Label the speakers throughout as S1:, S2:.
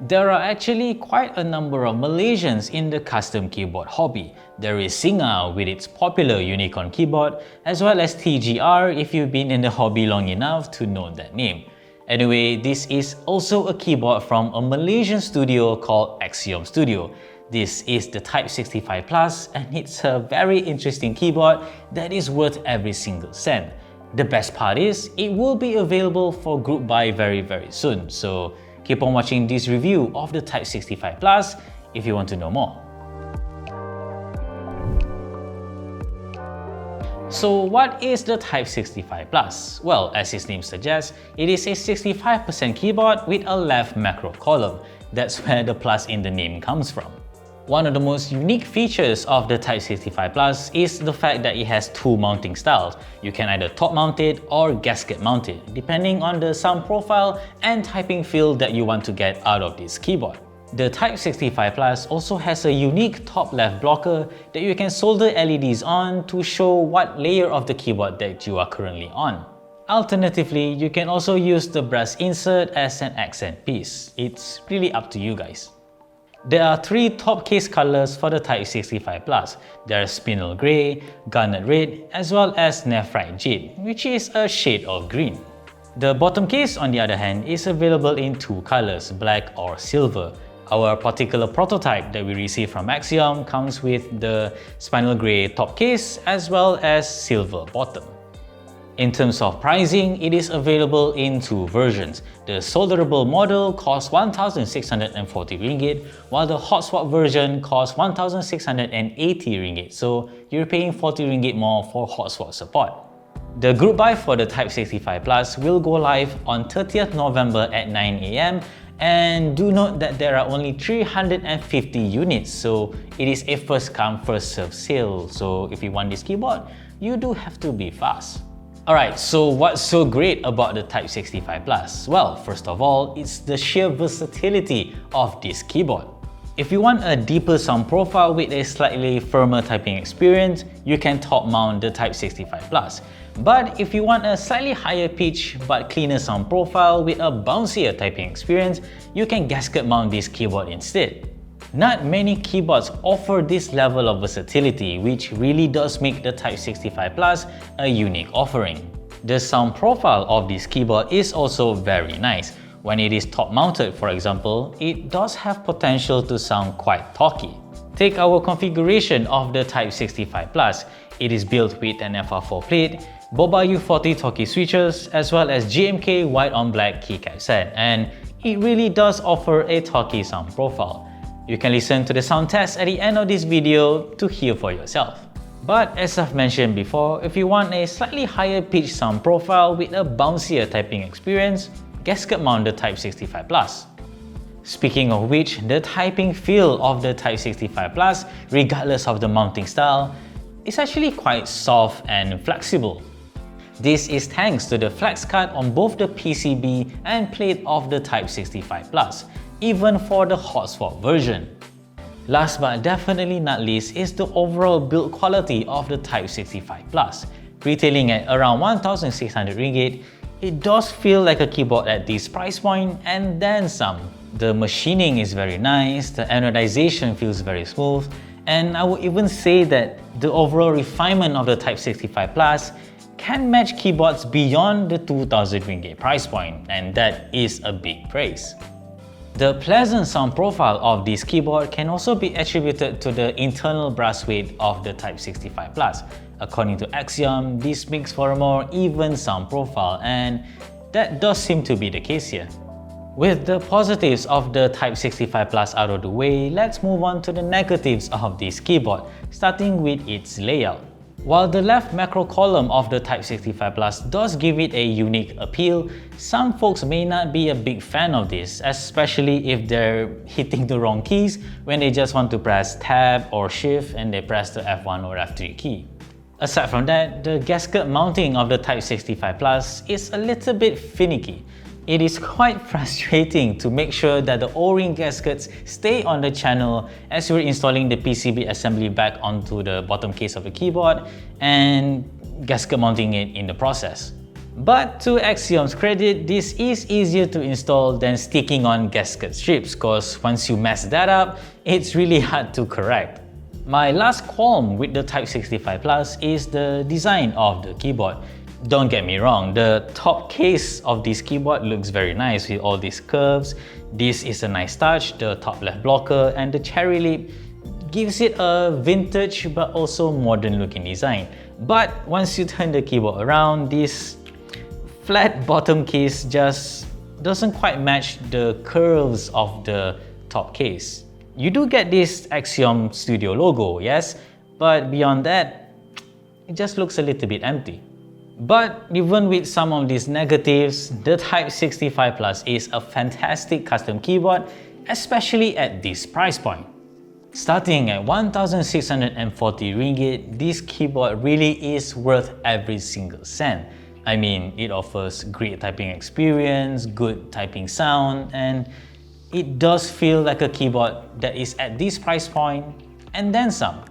S1: There are actually quite a number of Malaysians in the custom keyboard hobby. There is Singa with its popular unicorn keyboard, as well as TGR if you've been in the hobby long enough to know that name. Anyway, this is also a keyboard from a Malaysian studio called Axiöm Studio. This is the Type 65 Plus, and it's a very interesting keyboard that is worth every single cent. The best part is, it will be available for group buy very soon, so keep on watching this review of the Type 65 Plus if you want to know more. So what is the Type 65 Plus? Well, as its name suggests, it is a 65% keyboard with a left macro column. That's where the plus in the name comes from. One of the most unique features of the Type 65 Plus is the fact that it has two mounting styles. You can either top mount it or gasket mount it, depending on the sound profile and typing feel that you want to get out of this keyboard. The Type 65 Plus also has a unique top left blocker that you can solder LEDs on to show what layer of the keyboard that you are currently on. Alternatively, you can also use the brass insert as an accent piece. It's really up to you guys. There are three top case colors for the Type 65 Plus. There's spinel grey, garnet red, as well as nephrite jade, which is a shade of green. The bottom case, on the other hand, is available in two colors, black or silver. Our particular prototype that we received from Axiom comes with the spinel grey top case as well as silver bottom. In terms of pricing, it is available in two versions. The solderable model costs 1,640 ringgit, while the hot swap version costs 1,680 ringgit, so you're paying 40 ringgit more for hot swap support. The group buy for the Type 65 Plus will go live on 30th November at 9 AM, and do note that there are only 350 units, so it is a first come first serve sale, so if you want this keyboard, you do have to be fast. Alright, so what's so great about the Type 65 Plus? Well, first of all, it's the sheer versatility of this keyboard. If you want a deeper sound profile with a slightly firmer typing experience, you can top mount the Type 65 Plus. But if you want a slightly higher pitch but cleaner sound profile with a bouncier typing experience, you can gasket mount this keyboard instead. Not many keyboards offer this level of versatility, which really does make the Type 65 Plus a unique offering. The sound profile of this keyboard is also very nice. When it is top mounted, for example, it does have potential to sound quite talky. Take our configuration of the Type 65 Plus. It is built with an FR4 plate, Boba U4T Thocky switches, as well as GMK white on black keycap set, and it really does offer a talky sound profile. You can listen to the sound test at the end of this video to hear for yourself. But as I've mentioned before, if you want a slightly higher pitch sound profile with a bouncier typing experience, gasket mount the Type 65 Plus. Speaking of which, the typing feel of the Type 65 Plus, regardless of the mounting style, is actually quite soft and flexible. This is thanks to the flex cut on both the PCB and plate of the Type 65 Plus, even for the hot swap version. Last but definitely not least is the overall build quality of the Type 65 Plus. Retailing at around 1,600 ringgit, it does feel like a keyboard at this price point and then some. The machining is very nice, the anodization feels very smooth, and I would even say that the overall refinement of the Type 65 Plus can match keyboards beyond the 2,000 ringgit price point, and that is a big praise. The pleasant sound profile of this keyboard can also be attributed to the internal brass weight of the Type 65 Plus. According to Axiom, this makes for a more even sound profile, and that does seem to be the case here. With the positives of the Type 65 Plus out of the way, let's move on to the negatives of this keyboard, starting with its layout. While the left macro column of the Type 65 Plus does give it a unique appeal, some folks may not be a big fan of this, especially if they're hitting the wrong keys when they just want to press Tab or Shift and they press the F1 or F3 key. Aside from that, the gasket mounting of the Type 65 Plus is a little bit finicky. It is quite frustrating to make sure that the O-ring gaskets stay on the channel as you're installing the PCB assembly back onto the bottom case of the keyboard and gasket mounting it in the process. But to Axiom's credit, this is easier to install than sticking on gasket strips, cause once you mess that up, it's really hard to correct. My last qualm with the Type 65 Plus is the design of the keyboard. Don't get me wrong, the top case of this keyboard looks very nice with all these curves. This is a nice touch, the top left blocker and the cherry lip gives it a vintage but also modern looking design. But once you turn the keyboard around, this flat bottom case just doesn't quite match the curves of the top case. You do get this Axiöm Studio logo, yes, but beyond that, it just looks a little bit empty. But even with some of these negatives, the Type 65 Plus is a fantastic custom keyboard, especially at this price point. Starting at 1,640 ringgit, this keyboard really is worth every single cent. I mean, it offers great typing experience, good typing sound, and it does feel like a keyboard that is at this price point and then some.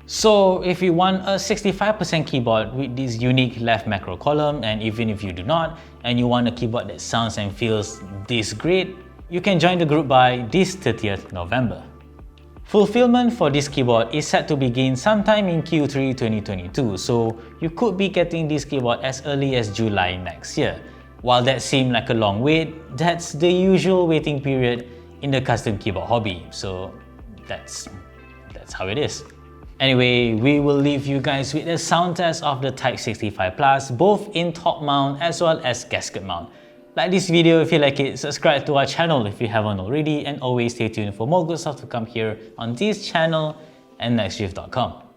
S1: So if you want a 65% keyboard with this unique left macro column, and even if you do not, and you want a keyboard that sounds and feels this great, you can join the group by this 30th November. Fulfillment for this keyboard is set to begin sometime in Q3 2022, so you could be getting this keyboard as early as July next year. While that seemed like a long wait, that's the usual waiting period in the custom keyboard hobby, so that's how it is. Anyway, we will leave you guys with a sound test of the Type 65 Plus, both in top mount as well as gasket mount. Like this video if you like it, subscribe to our channel if you haven't already, and always stay tuned for more good stuff to come here on this channel and nextdrift.com.